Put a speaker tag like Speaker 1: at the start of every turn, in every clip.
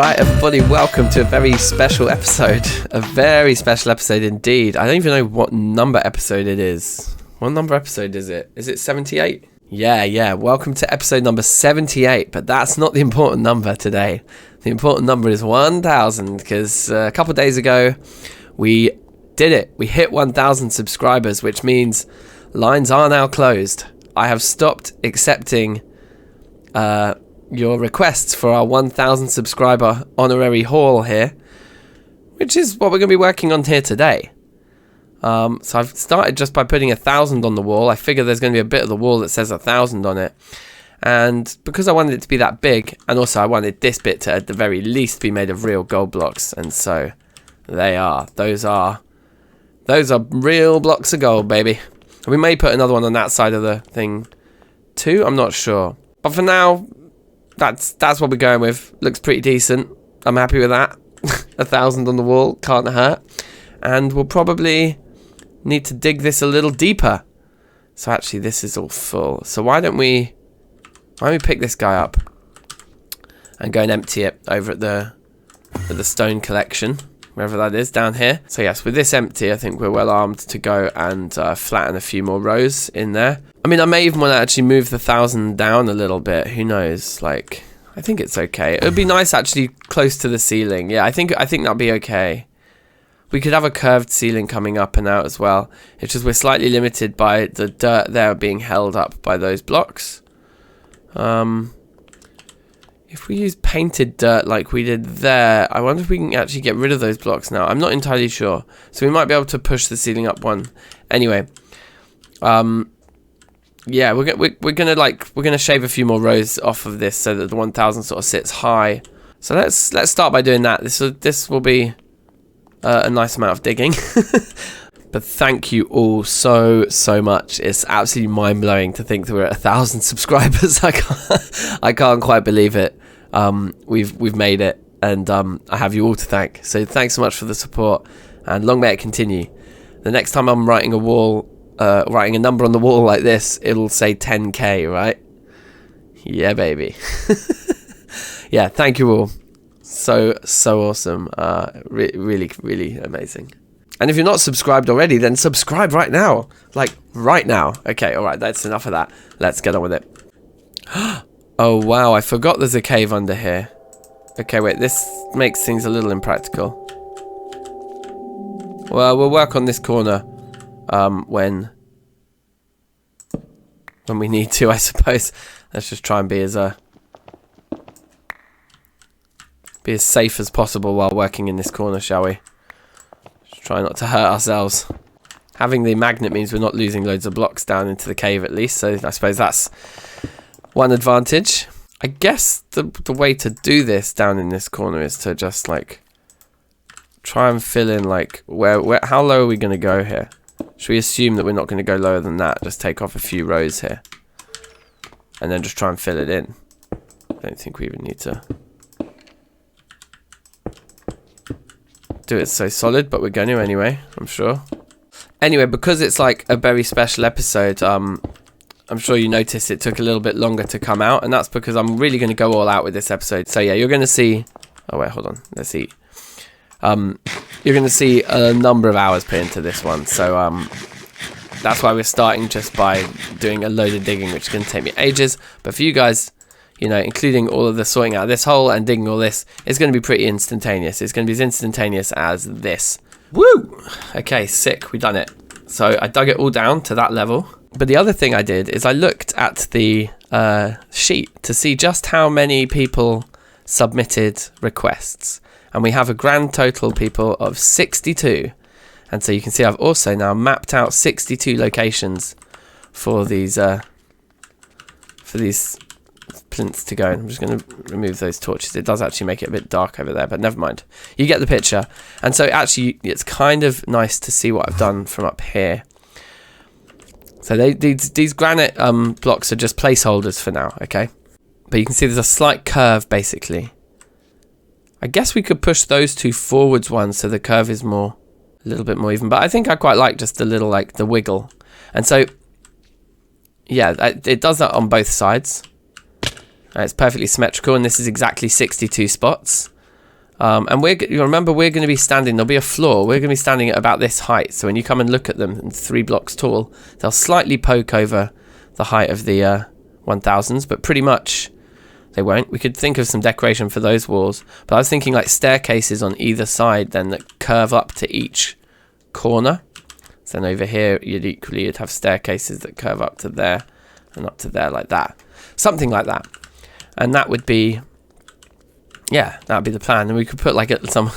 Speaker 1: Alright everybody, welcome to a very special episode. A very special episode indeed. I don't even know what number episode it is. What number episode is it? Is it 78? Yeah. Welcome to episode number 78, but that's not the important number today. The important number is 1,000, because a couple of days ago, we did it. We hit 1,000 subscribers, which means lines are now closed. I have stopped accepting your requests for our 1,000 subscriber honorary haul here, which is what we're going to be working on here today. So I've started just by putting 1,000 on the wall. I figure there's going to be a bit of the wall that says 1,000 on it, and because I wanted it to be that big, and also I wanted this bit to at the very least be made of real gold blocks, and so they are. Those are real blocks of gold, baby. We may put another one on that side of the thing too, I'm not sure, but for now that's what we're going with. Looks pretty decent. I'm happy with that. 1,000 on the wall can't hurt. And we'll probably need to dig this a little deeper. So actually this is all full. So why don't we pick this guy up and go and empty it over at the stone collection, wherever that is, down here. So yes, with this empty, I think we're well armed to go and flatten a few more rows in there. I mean, I may even want to actually move the 1,000 down a little bit. Who knows? Like, I think it's okay. It would be nice actually close to the ceiling. Yeah, I think that'll be okay. We could have a curved ceiling coming up and out as well. It's just we're slightly limited by the dirt there being held up by those blocks. If we use painted dirt like we did there, I wonder if we can actually get rid of those blocks now. I'm not entirely sure. So we might be able to push the ceiling up one. Anyway, yeah, we're gonna shave a few more rows off of this so that the 1,000 sort of sits high. So let's start by doing that. This will be a nice amount of digging. But thank you all so much. It's absolutely mind-blowing to think that we're at 1,000 subscribers. I can't quite believe it. We've made it, and I have you all to thank. So thanks so much for the support, and long may it continue. The next time I'm writing a number on the wall like this, it'll say 10k, right? Yeah, baby. Yeah, thank you all. So awesome. Really amazing. And if you're not subscribed already, then subscribe right now. Like, right now. Okay, alright, that's enough of that. Let's get on with it. Oh, wow, I forgot there's a cave under here. Okay, wait, this makes things a little impractical. Well, we'll work on this corner when we need to, I suppose. Let's just try and be as safe as possible while working in this corner, shall we? Try not to hurt ourselves. Having the magnet means we're not losing loads of blocks down into the cave at least, so I suppose that's one advantage. I guess the way to do this down in this corner is to just like try and fill in like how low are we going to go here? Should we assume that we're not going to go lower than that? Just take off a few rows here and then just try and fill it in. I don't think we even need to do it so solid, but we're going to anyway, I'm sure. Anyway, because it's like a very special episode, I'm sure you noticed it took a little bit longer to come out, and that's because I'm really going to go all out with this episode. So yeah, you're going to see... Oh wait, hold on. Let's see. You're going to see a number of hours put into this one, so that's why we're starting just by doing a load of digging, which is going to take me ages. But for you guys, you know, including all of the sorting out of this hole and digging all this, it's going to be pretty instantaneous. It's going to be as instantaneous as this. Woo! Okay, sick. We done it. So I dug it all down to that level. But the other thing I did is I looked at the sheet to see just how many people submitted requests. And we have a grand total people of 62. And so you can see I've also now mapped out 62 locations for these plinths to go. I'm just going to remove those torches. It does actually make it a bit dark over there, but never mind. You get the picture. And so actually it's kind of nice to see what I've done from up here. So these granite blocks are just placeholders for now, okay? But you can see there's a slight curve basically. I guess we could push those two forwards ones so the curve is a little bit more even, but I think I quite like just a little like the wiggle. And so yeah, it does that on both sides. It's perfectly symmetrical, and this is exactly 62 spots. And you remember, we're going to be standing, there'll be a floor, we're going to be standing at about this height. So when you come and look at them, 3 blocks tall, they'll slightly poke over the height of the 1000s, but pretty much they won't. We could think of some decoration for those walls, but I was thinking like staircases on either side then that curve up to each corner. So then over here you'd have staircases that curve up to there and up to there like that. Something like that. And that would be, yeah, that would be the plan. And we could put like some,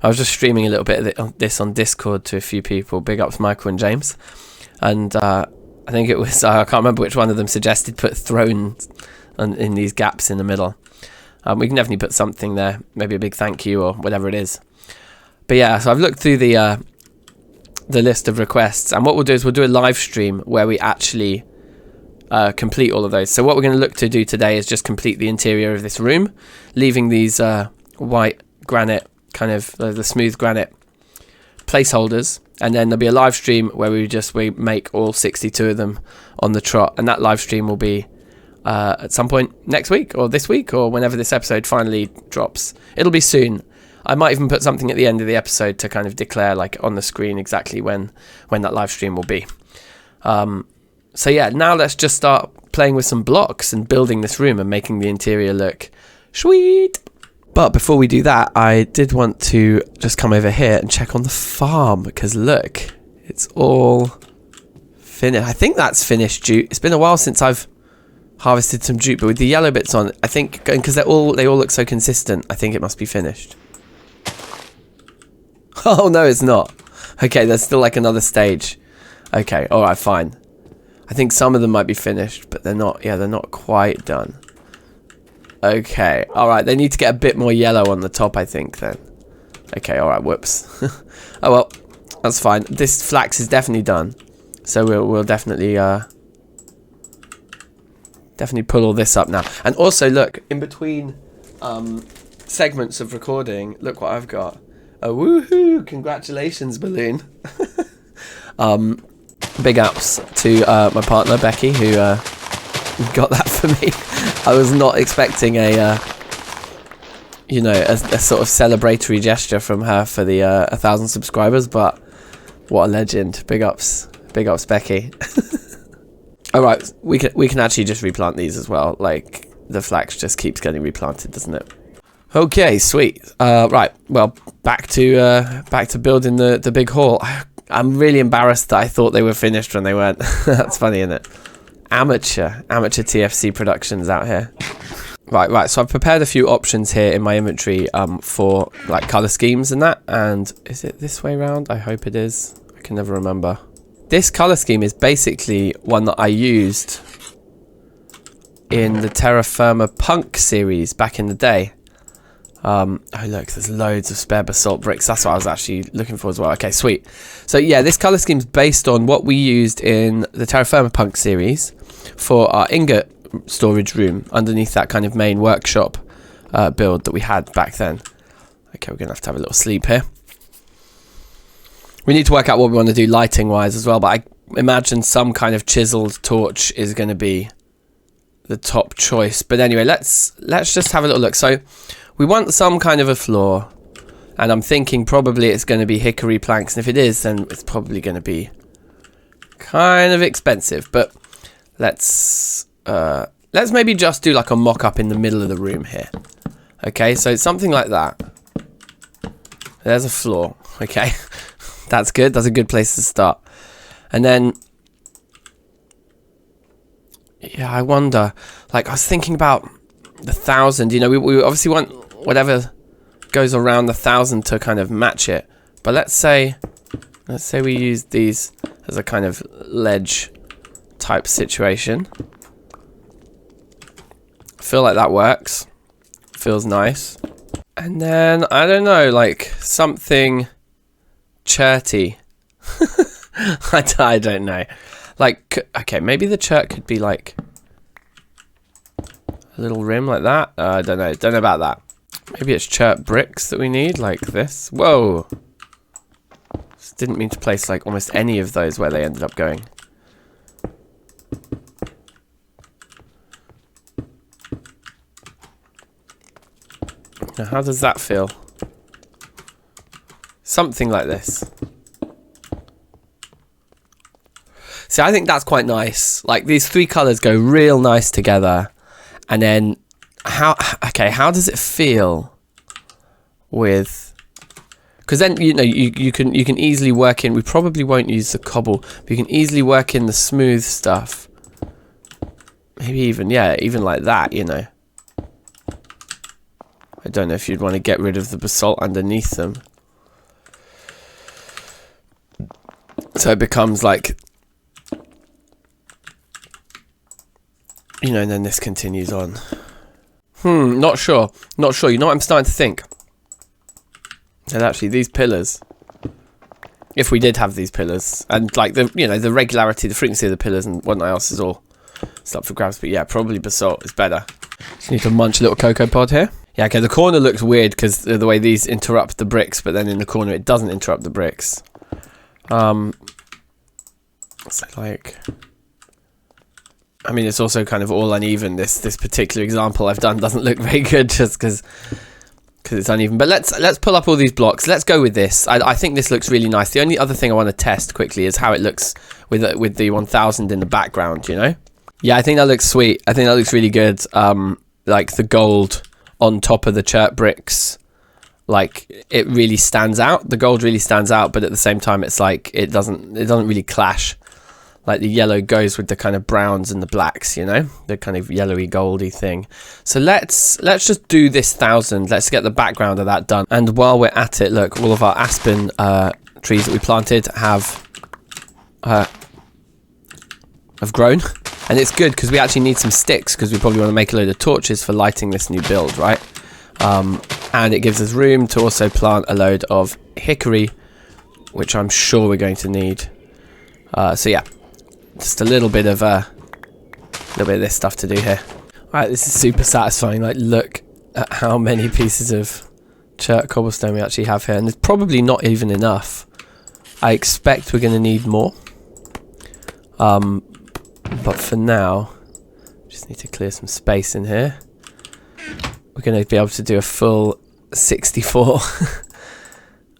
Speaker 1: I was just streaming a little bit of this on Discord to a few people, big ups Michael and James. And I think it was, I can't remember which one of them suggested put thrones in these gaps in the middle. We can definitely put something there, maybe a big thank you or whatever it is. But yeah, so I've looked through the list of requests, and what we'll do is we'll do a live stream where we actually complete all of those. So what we're going to look to do today is just complete the interior of this room, leaving these white granite, kind of the smooth granite placeholders, and then there'll be a live stream where we make all 62 of them on the trot, and that live stream will be at some point next week or this week or whenever this episode finally drops. It'll be soon. I might even put something at the end of the episode to kind of declare like on the screen exactly when that live stream will be. So yeah, now let's just start playing with some blocks and building this room and making the interior look sweet. But before we do that, I did want to just come over here and check on the farm, because look, it's all finished. I think that's finished jute. It's been a while since I've harvested some jute, but with the yellow bits on, I think, because they all look so consistent, I think it must be finished. Oh no, it's not. Okay, there's still like another stage. Okay, alright, fine. I think some of them might be finished, but they're not, yeah, they're not quite done. Okay, alright, they need to get a bit more yellow on the top, I think, then. Okay, alright, whoops. Oh well, that's fine. This flax is definitely done. So we'll definitely pull all this up now. And also, look, in between segments of recording, look what I've got. A woohoo! Congratulations, balloon. Big ups to my partner, Becky, who got that for me. I was not expecting a sort of celebratory gesture from her for the 1,000 subscribers, but what a legend. Big ups, Becky. Alright, we can actually just replant these as well. Like, the flax just keeps getting replanted, doesn't it? Okay, sweet. Right, well, back to building the big hall. I'm really embarrassed that I thought they were finished when they weren't. That's funny, isn't it? Amateur TFC productions out here. Right, so I've prepared a few options here in my inventory for like color schemes and that. And is it this way around? I hope it is. I can never remember. This color scheme is basically one that I used in the TerraFirmaPunk series back in the day. Oh look, there's loads of spare basalt bricks. That's what I was actually looking for as well. Okay, sweet. So yeah, this color scheme is based on what we used in the TerraFirmaPunk series for our ingot storage room underneath that kind of main workshop build that we had back then. Okay, we're gonna have to have a little sleep here. We need to work out what we want to do lighting wise as well, but I imagine some kind of chiseled torch is going to be the top choice. But anyway, let's just have a little look. So we want some kind of a floor, and I'm thinking probably it's going to be hickory planks, and if it is, then it's probably going to be kind of expensive. But let's maybe just do like a mock-up in the middle of the room here. Okay, so it's something like that. There's a floor. Okay. That's good. That's a good place to start. And then, yeah, I wonder, like, I was thinking about the 1,000, you know, we obviously want whatever goes around the 1,000 to kind of match it. But let's say we use these as a kind of ledge type situation. I feel like that works. Feels nice. And then, I don't know, like, something churty. I don't know. Like, okay, maybe the chert could be like a little rim like that. I don't know. Don't know about that. Maybe it's chert bricks that we need, like this. Whoa. Just didn't mean to place like almost any of those where they ended up going. Now, how does that feel? Something like this. See, I think that's quite nice. Like, these three colours go real nice together. And then, how does it feel with... Because then, you know, you can easily work in... We probably won't use the cobble, but you can easily work in the smooth stuff. Maybe even, yeah, even like that, you know. I don't know if you'd want to get rid of the basalt underneath them. So it becomes like... You know, and then this continues on. Not sure. Not sure. You know what I'm starting to think? And actually, these pillars... If we did have these pillars, and like the, you know, the regularity, the frequency of the pillars and whatnot else is all... It's up for grabs, but yeah, probably basalt is better. Just need to munch a little cocoa pod here. Yeah, okay, the corner looks weird because the way these interrupt the bricks, but then in the corner it doesn't interrupt the bricks. So like... I mean, it's also kind of all uneven. This particular example I've done doesn't look very good just because it's uneven. But let's pull up all these blocks. Let's go with this. I think this looks really nice. The only other thing I want to test quickly is how it looks with the 1000 in the background, you know? Yeah, I think that looks sweet. I think that looks really good. Like the gold on top of the chert bricks, like it really stands out. The gold really stands out, but at the same time, it's like it doesn't really clash. Like the yellow goes with the kind of browns and the blacks, you know, the kind of yellowy goldy thing. So let's just do this 1000. Let's get the background of that done. And while we're at it, look, all of our aspen trees that we planted have grown. And it's good because we actually need some sticks because we probably want to make a load of torches for lighting this new build, right? And it gives us room to also plant a load of hickory, which I'm sure we're going to need. So yeah, just a little bit of this stuff to do here. Alright, this is super satisfying. Like, look at how many pieces of chert cobblestone we actually have here, and it's probably not even enough. I expect we're going to need more. But for now, just need to clear some space in here. We're going to be able to do a full 64.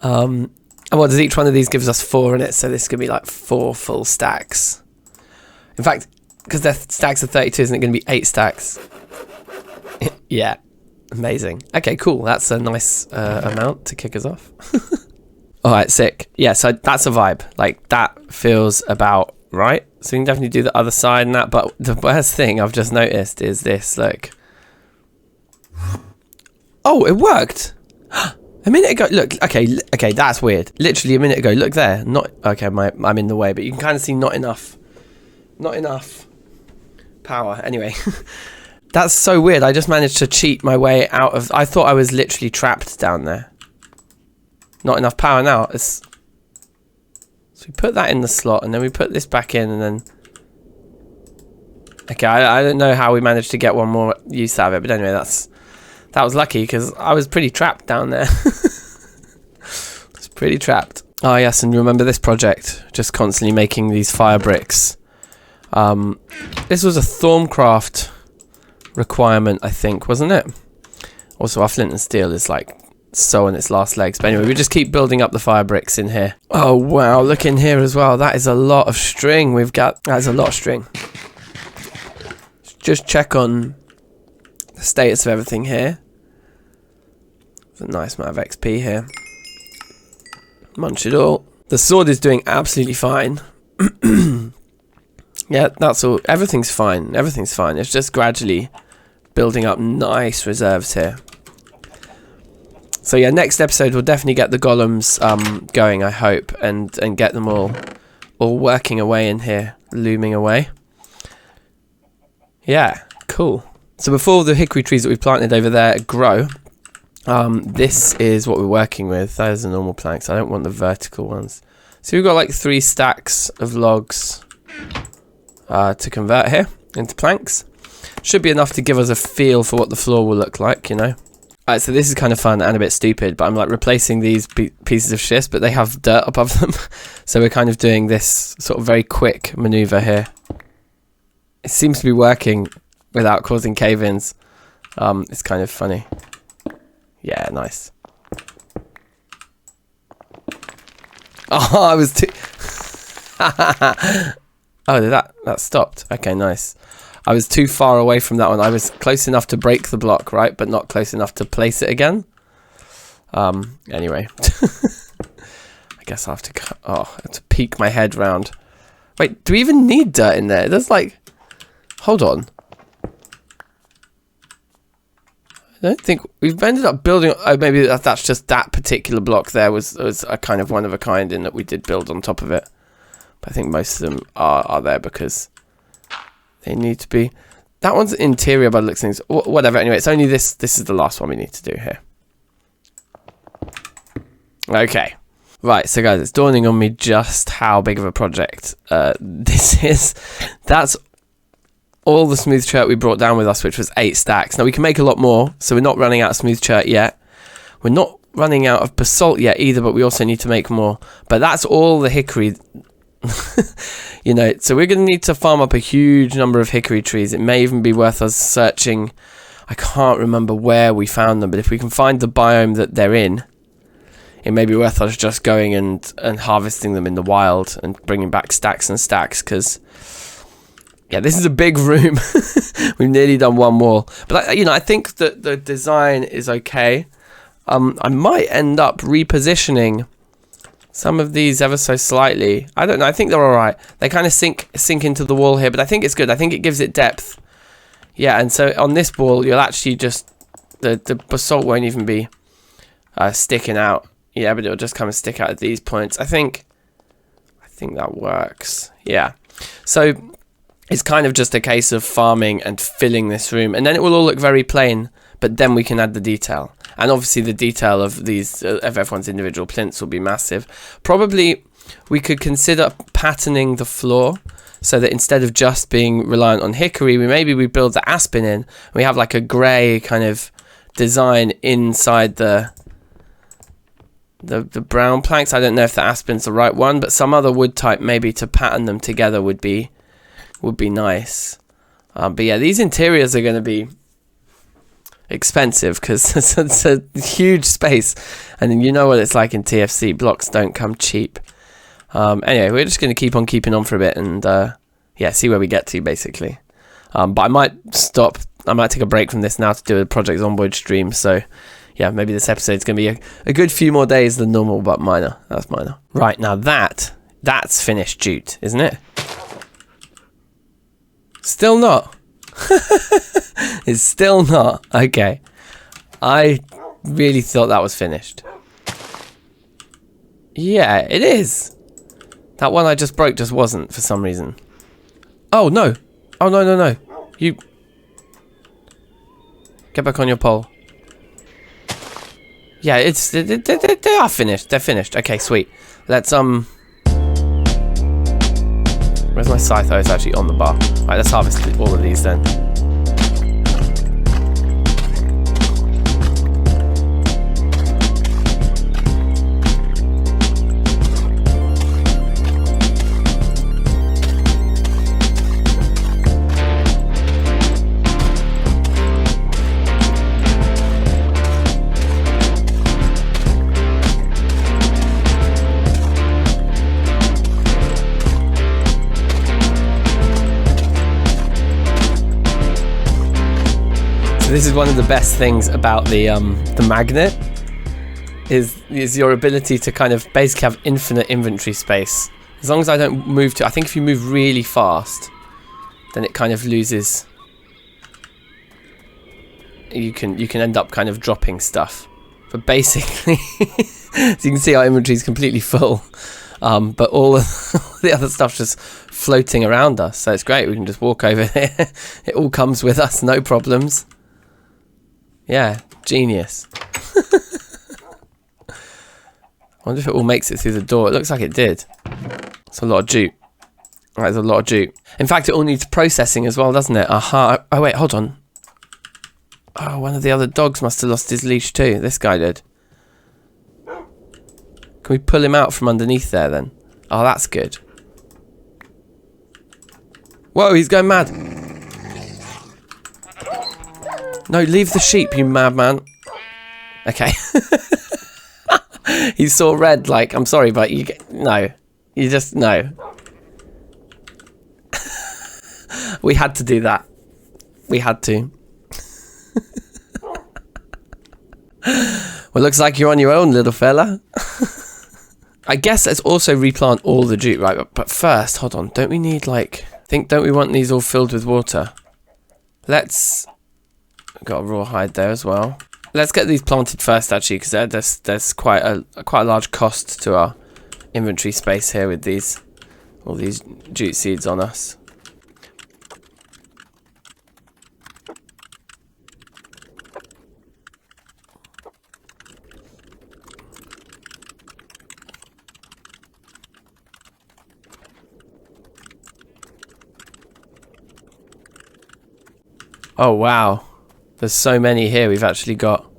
Speaker 1: And what does each one of these gives us 4 in it? So this is going to be like 4 full stacks. In fact, because they're stacks of 32, isn't it going to be 8 stacks? Yeah, amazing. Okay, cool. That's a nice amount to kick us off. All right, sick. Yeah, so that's a vibe. Like, that feels about right. So we can definitely do the other side and that. But the worst thing I've just noticed is this. Look. Oh, it worked. A minute ago, look, okay, that's weird. Literally a minute ago, look there. Not okay. I'm in the way, but you can kind of see not enough power. Anyway, that's so weird. I just managed to cheat my way out of. I thought I was literally trapped down there. Not enough power now. So we put that in the slot, and then we put this back in, and then. Okay, I don't know how we managed to get one more use out of it, but anyway, that was lucky because I was pretty trapped down there. I was pretty trapped. Oh yes, and remember this project? Just constantly making these fire bricks. This was a Thermacraft requirement, I think, wasn't it? Also, our flint and steel is like so on its last legs. But anyway, we just keep building up the fire bricks in here. Oh wow, look in here as well. That is a lot of string we've got. That is a lot of string. Just check on the status of everything here. There's a nice amount of XP here. Munch it all. The sword is doing absolutely fine. Yeah, that's all. Everything's fine. Everything's fine. It's just gradually building up nice reserves here. So yeah, next episode we'll definitely get the golems going, I hope, and get them all working away in here, looming away. Yeah, cool. So before the hickory trees that we've planted over there grow, this is what we're working with. Those are normal planks. I don't want the vertical ones. So we've got like 3 stacks of logs to convert here into planks. Should be enough to give us a feel for what the floor will look like, you know. Alright, so this is kind of fun and a bit stupid, but I'm like replacing these pieces of schist, but they have dirt above them. So we're kind of doing this sort of very quick maneuver here. It seems to be working without causing cave-ins. It's kind of funny. Yeah, nice. Oh, I was too... Oh, that stopped. Okay, nice. I was too far away from that one. I was close enough to break the block, right? But not close enough to place it again. Anyway. I guess I'll have to... Oh, I have to peek my head round. Wait, do we even need dirt in there? There's like... Hold on. I don't think... We've ended up building... Oh, maybe that's just that particular block there was a kind of one of a kind in that we did build on top of it. But I think most of them are there because they need to be. That one's interior by the looks of things. Whatever. Anyway, it's only this. This is the last one we need to do here. Okay. Right. So guys, it's dawning on me just how big of a project this is. That's all the smooth chert we brought down with us, which was 8 stacks. Now we can make a lot more, so we're not running out of smooth chert yet. We're not running out of basalt yet either, but we also need to make more. But that's all the hickory. You know, so we're going to need to farm up a huge number of hickory trees. It may even be worth us searching. I can't remember where we found them, but if we can find the biome that they're in, it may be worth us just going and harvesting them in the wild and bringing back stacks and stacks, because yeah, this is a big room. We've nearly done one wall, but you know, I think that the design is okay. I might end up repositioning some of these ever so slightly. I don't know. I think they're all right. They kind of sink into the wall here, but I think it's good. I think it gives it depth. Yeah, and so on this wall, you'll actually just the basalt won't even be sticking out. Yeah, but it'll just kind of stick out at these points. I think that works. Yeah. So it's kind of just a case of farming and filling this room, and then it will all look very plain. But then we can add the detail. And obviously the detail of these, of everyone's individual plinths will be massive. Probably we could consider patterning the floor so that instead of just being reliant on hickory, maybe we build the aspen in. We have like a grey kind of design inside the brown planks. I don't know if the aspen's the right one, but some other wood type maybe to pattern them together would be nice. But yeah, these interiors are going to be expensive because it's a huge space, and you know what it's like in TFC. Blocks don't come cheap. Anyway, we're just going to keep on keeping on for a bit and yeah, see where we get to basically. But I might stop. I might take a break from this now to do a Project Zomboid stream. So yeah, maybe this episode's going to be a good few more days than normal, but minor. That's minor. Right, now that's finished jute, isn't it? Still not. It's still not. Okay. I really thought that was finished. Yeah, it is. That one I just broke just wasn't for some reason. Oh, no. Oh, no. You... Get back on your pole. Yeah, they are finished. They're finished. Okay, sweet. Let's, Where's my scythe? Oh, it's actually on the bar. Right, let's harvest all of these then. This is one of the best things about the magnet is your ability to kind of basically have infinite inventory space. As long as I don't move I think if you move really fast, then it kind of loses. You can end up kind of dropping stuff. But basically, as you can see, our inventory is completely full. But all of the other stuff's just floating around us. So it's great. We can just walk over here. It all comes with us, no problems. Yeah, genius. I wonder if it all makes it through the door. It looks like it did. It's a lot of jute. Right, there's a lot of jute. In fact, it all needs processing as well, doesn't it? Aha. Oh, wait, hold on. Oh, one of the other dogs must have lost his leash too. This guy did. Can we pull him out from underneath there then? Oh, that's good. Whoa, he's going mad. No, leave the sheep, you madman. Okay. He saw red, like, I'm sorry, but you get... no. You just, no. We had to do that. We had to. Well, looks like you're on your own, little fella. I guess let's also replant all the jute, right? But first, hold on. Don't we need, like... don't we want these all filled with water? Let's... Got a rawhide there as well. Let's get these planted first, actually, because there's quite a large cost to our inventory space here with all these jute seeds on us. Oh wow, there's so many here. We've actually got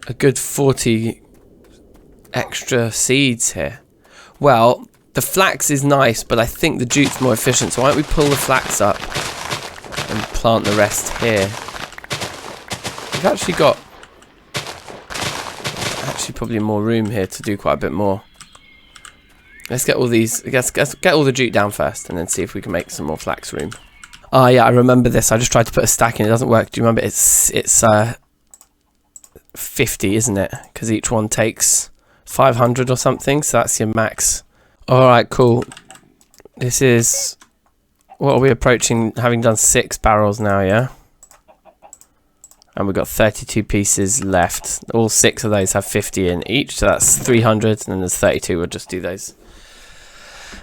Speaker 1: a good 40 extra seeds here. Well, the flax is nice, but I think the jute's more efficient, so why don't we pull the flax up and plant the rest here. We've actually got probably more room here to do quite a bit more. Let's get all these, let's get all the jute down first and then see if we can make some more flax room. Oh yeah, I remember this. I just tried to put a stack in. It doesn't work. Do you remember? It's 50, isn't it? Because each one takes 500 or something. So that's your max. All right, cool. This is... What are we approaching? Having done 6 barrels now, yeah? And we've got 32 pieces left. All 6 of those have 50 in each. So that's 300. And then there's 32. We'll just do those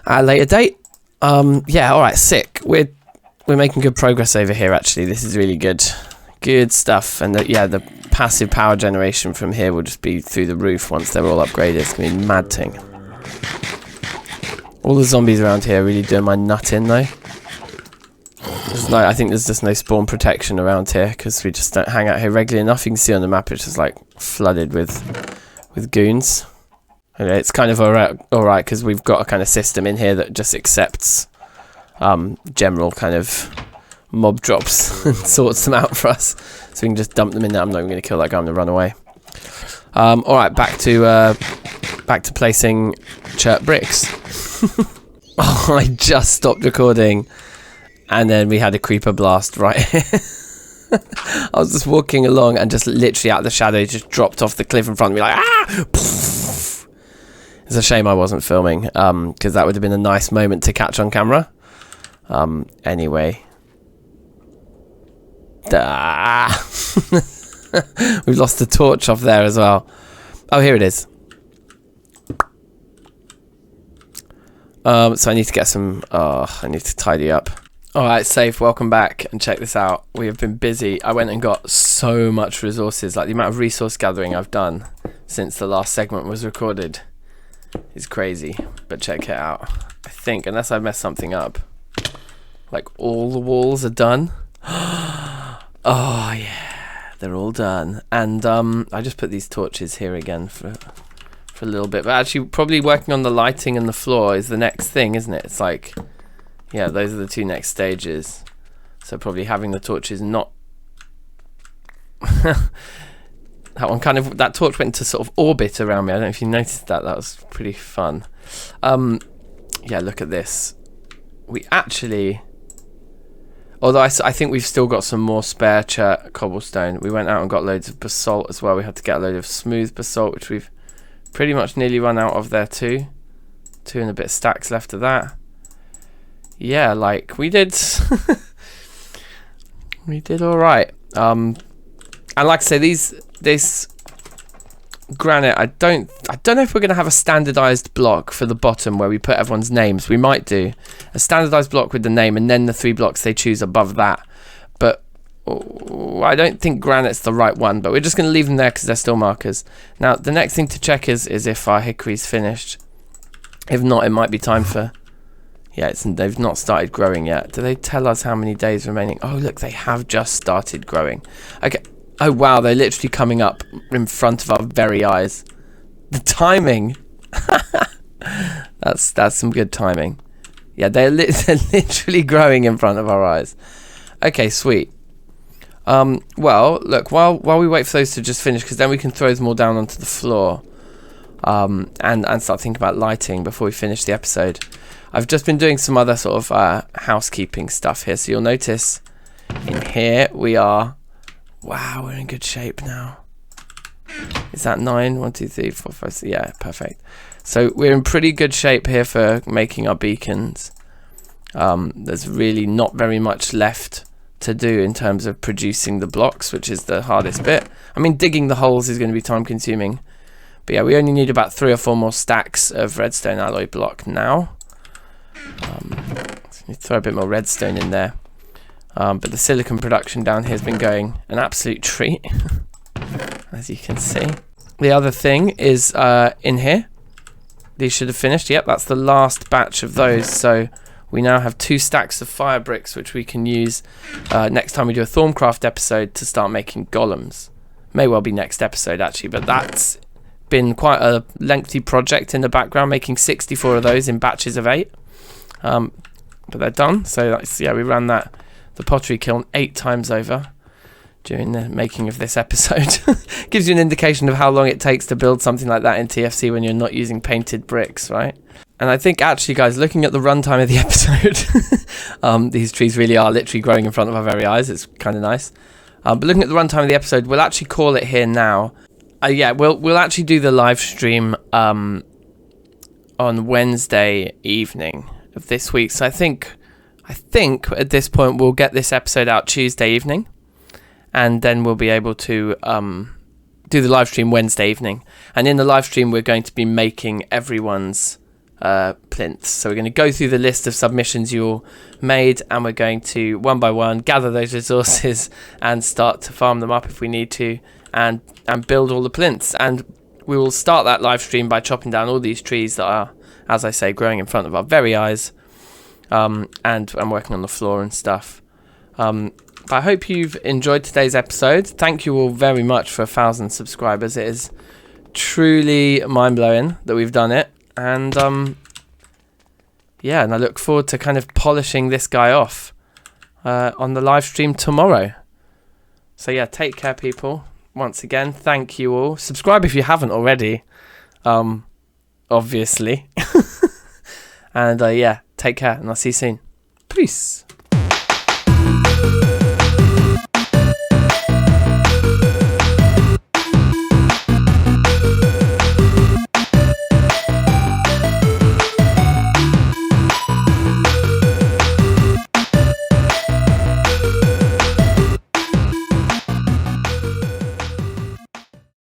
Speaker 1: at a later date. Yeah, all right, sick. We're making good progress over here, actually. This is really good. Good stuff. And yeah, the passive power generation from here will just be through the roof once they're all upgraded. It's going to be mad thing. All the zombies around here are really doing my nut in, though. I think there's just no spawn protection around here because we just don't hang out here regularly enough. You can see on the map it's just like flooded with goons. Okay, it's kind of alright because we've got a kind of system in here that just accepts general kind of mob drops and sorts them out for us, so we can just dump them in there. I'm not even going to kill that guy. I'm going to run away. All right, back to placing chert bricks. Oh, I just stopped recording, and then we had a creeper blast right here. I was just walking along, and just literally out of the shadow, just dropped off the cliff in front of me, like ah! It's a shame I wasn't filming, because that would have been a nice moment to catch on camera. Anyway. We've lost the torch off there as well. Oh, here it is. So I need to get some... I need to tidy up. Alright, safe, welcome back, and check this out. We have been busy. I went and got so much resources. Like, the amount of resource gathering I've done since the last segment was recorded is crazy. But check it out. I think, unless I messed something up, like all the walls are done. Oh yeah, they're all done. And I just put these torches here again for a little bit. But actually, probably working on the lighting and the floor is the next thing, isn't it? It's like, yeah, those are the 2 next stages. So probably having the torches not... that torch went to sort of orbit around me. I don't know if you noticed that. That was pretty fun. Yeah, look at this. We actually... Although I think we've still got some more spare cobblestone. We went out and got loads of basalt as well. We had to get a load of smooth basalt, which we've pretty much nearly run out of there too. 2 and a bit stacks left of that. Yeah, like we did... we did alright. And like I say, this granite, I don't know if we're going to have a standardized block for the bottom where we put everyone's names. We might do a standardized block with the name and then the 3 blocks they choose above that, but I don't think granite's the right one, but we're just going to leave them there because they're still markers. Now the next thing to check is if our hickory's finished. If not, it might be time for... Yeah, they've not started growing yet. Do they tell us how many days remaining? Oh look, they have just started growing. Okay. Oh wow, they're literally coming up in front of our very eyes. The timing. That's some good timing. Yeah, they're literally growing in front of our eyes. Okay, sweet. Well, look, while we wait for those to just finish, because then we can throw them all down onto the floor. and start thinking about lighting before we finish the episode. I've just been doing some other sort of housekeeping stuff here, so you'll notice in here we are, wow, we're in good shape now. Is that 9? 1, 2, 3, 4, 5, 6, yeah, perfect. So we're in pretty good shape here for making our beacons. There's really not very much left to do in terms of producing the blocks, which is the hardest bit. I mean, digging the holes is going to be time consuming, but yeah, we only need about 3 or 4 more stacks of redstone alloy block now. So throw a bit more redstone in there, but the silicon production down here has been going an absolute treat. As you can see. The other thing is in here. These should have finished. Yep, that's the last batch of those. So we now have 2 stacks of fire bricks, which we can use next time we do a Thermcraft episode to start making golems. May well be next episode actually, but that's been quite a lengthy project in the background, making 64 of those in batches of 8. But they're done. So that's, yeah, we ran the pottery kiln 8 times over during the making of this episode. Gives you an indication of how long it takes to build something like that in TFC when you're not using painted bricks, right? And I think actually, guys, looking at the runtime of the episode, these trees really are literally growing in front of our very eyes. It's kind of nice. But looking at the runtime of the episode, we'll actually call it here now. Yeah, we'll actually do the live stream on Wednesday evening of this week. So I think at this point we'll get this episode out Tuesday evening. And then we'll be able to do the live stream Wednesday evening. And in the live stream, we're going to be making everyone's plinths. So we're going to go through the list of submissions you all made, and we're going to, one by one, gather those resources and start to farm them up if we need to, and build all the plinths. And we will start that live stream by chopping down all these trees that are, as I say, growing in front of our very eyes. And I'm working on the floor and stuff. I hope you've enjoyed today's episode. Thank you all very much for 1,000 subscribers. It is truly mind-blowing that we've done it. And yeah, and I look forward to kind of polishing this guy off on the live stream tomorrow. So yeah, take care, people. Once again, thank you all. Subscribe if you haven't already, obviously. And yeah, take care, and I'll see you soon. Peace.